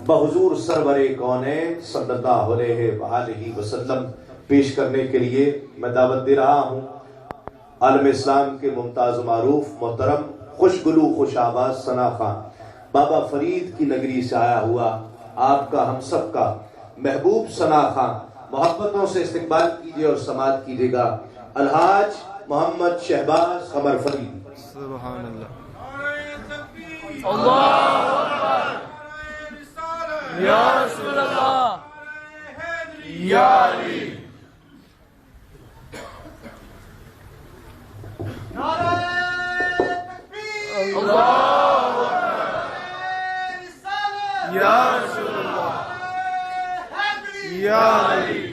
بحضور سرور کونین صلی اللہ علیہ وآلہ وسلم پیش کرنے کے لیے میں دعوت دے رہا ہوں عالم اسلام کے ممتاز و معروف محترم خوشگلو خوش آواز ثنا خان بابا فرید کی نگری سے آیا ہوا آپ کا ہم سب کا محبوب ثنا خان، محبتوں سے استقبال کیجیے اور سماعت کیجیے گا الحاج محمد شہباز قمر فرید۔ سبحان اللہ، یا رسول اللہ، یا علی۔ یا رسول اللہ، یا علی۔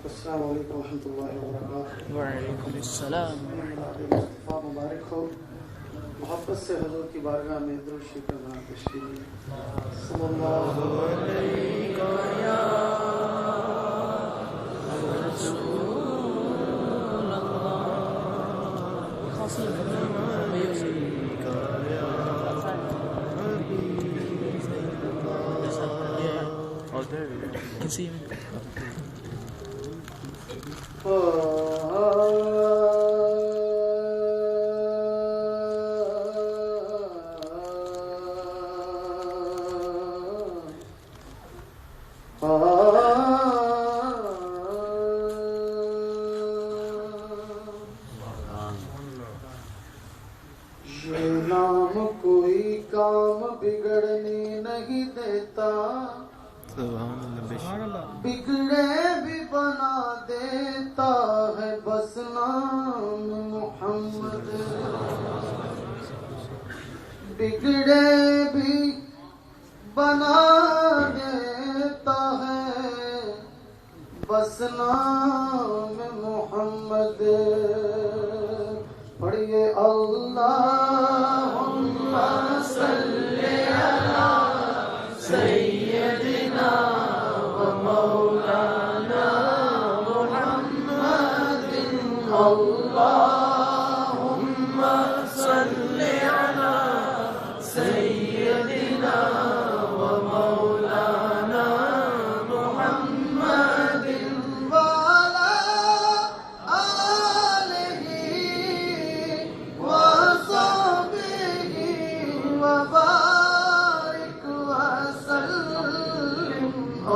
السلام علیکم ورحمۃ اللہ وبرکاتہ۔ وعلیکم السلام۔ مصطفیٰ مبارک ہو، محبت سے حضور کی بارگاہ میں درود شریف کا نام تشریف صلی اللہ علیہ یہ نام کوئی کام بگڑنے نہیں دیتا، بگڑے بھی بنا دیتا ہے بس نام محمد، بگڑے بھی بنا دیتا ہے بس نام محمد۔ پڑھیے اللہم صلی علی سیدنا و مولانا محمد، اللہم صلی علی سیدنا و مولانا محمد وعلی آلہ وصحبہ وبارک وسلم،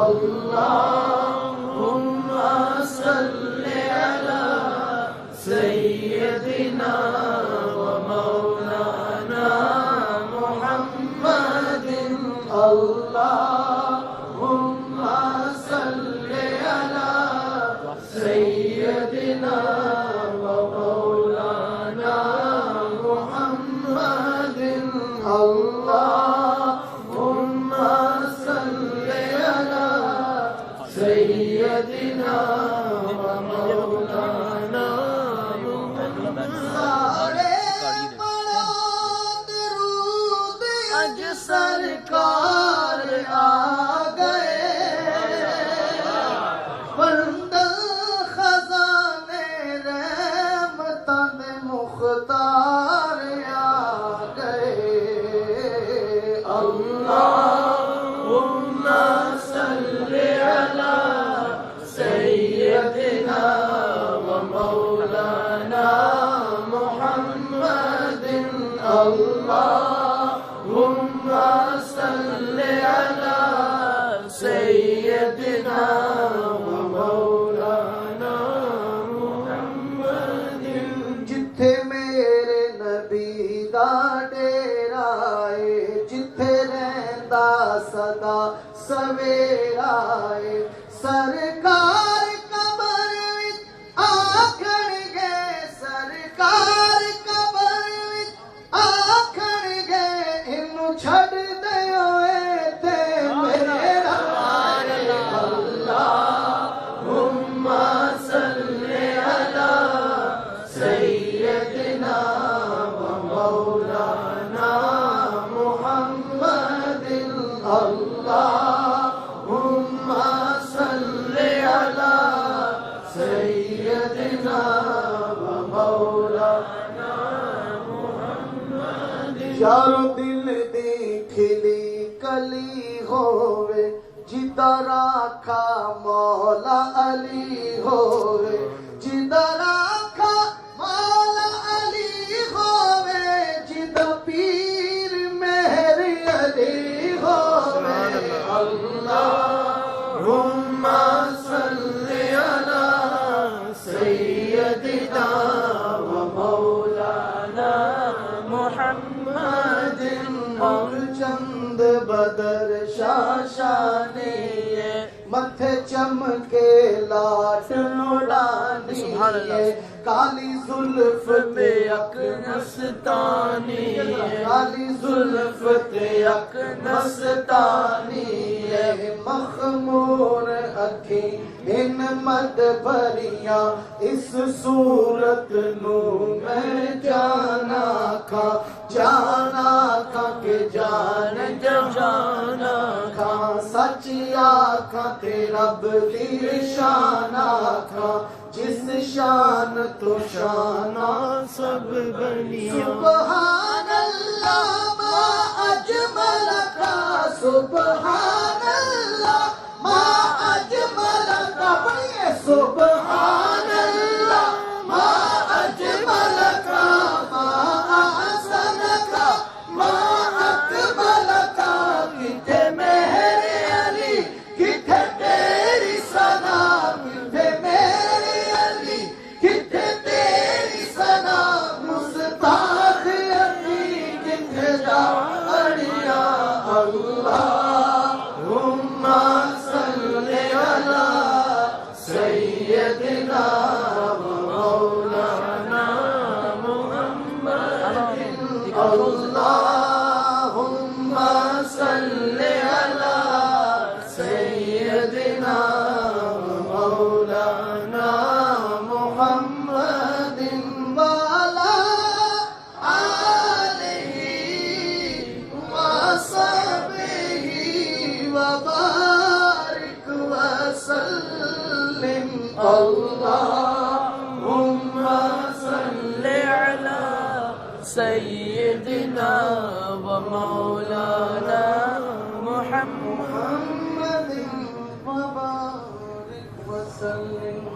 اللہم صلی علی سیدنا و مولانا محمد، اللہم صلی علی سیدنا و مولانا محمد، اللہم صلی علی سیدنا و مولانا محمد۔ سارے پڑھو درود اج سرکار آ گئے، بندل خزانے رحمتاں دے مختار آ گئے، اللہم صلی علی سیدنا و مولانا محمد، اللہم صلی علی سیدنا و مولانا محمد۔ جتھے میرے نبی دا ڈیرا اے، جتھے رہندا سدا سویرا اے، سرکار قبر وچ آکھن گے، سرکار قبر وچ آکھن گے، اینوں چھڈ دیو تے میرا اللہم صلی علی سیدنا و مولانا یارو دل دی کھلی کلی ہووے جدھر آکھا مولا علی ہووے جدھر آکھا مولا علی ہووے جدھر پیر مہر علی ہووے اللہم صلی علی سیدنا و مولانا محمد اور چند بدر شاشانی متھے چمکے لاٹ اڑانی کالی زلف تے اکنستانی کالی زلف تے اکنستانی مخمور اکھی ان مد بھریاں اس صورت نو میں جانا کھا کہ جان جانا کھا سچی آکھاں تے رب دی شان آکھاں جس شان تو شانہ سب بنی سبحان اللہ ما اجمل کا سبحان اللہ ما اجمل کا پڑھیے سبحان اللہ ما اجمل کا ما احسن کا ما اکمل کا کتھے مہر علی کتھے تیری ثنا کتھے میرے علی کتھے تیری ثنا مستاخ علی کتھے جاڑیا اللہم صلی علی سیدنا مولانا محمد اللہم صلی علی سیدنا مولانا محمد وعلی آلہ وصحبہ وبارک وسلم اللہم صلی علی سیدنا و مولانا محمد محمد وبارک وسلم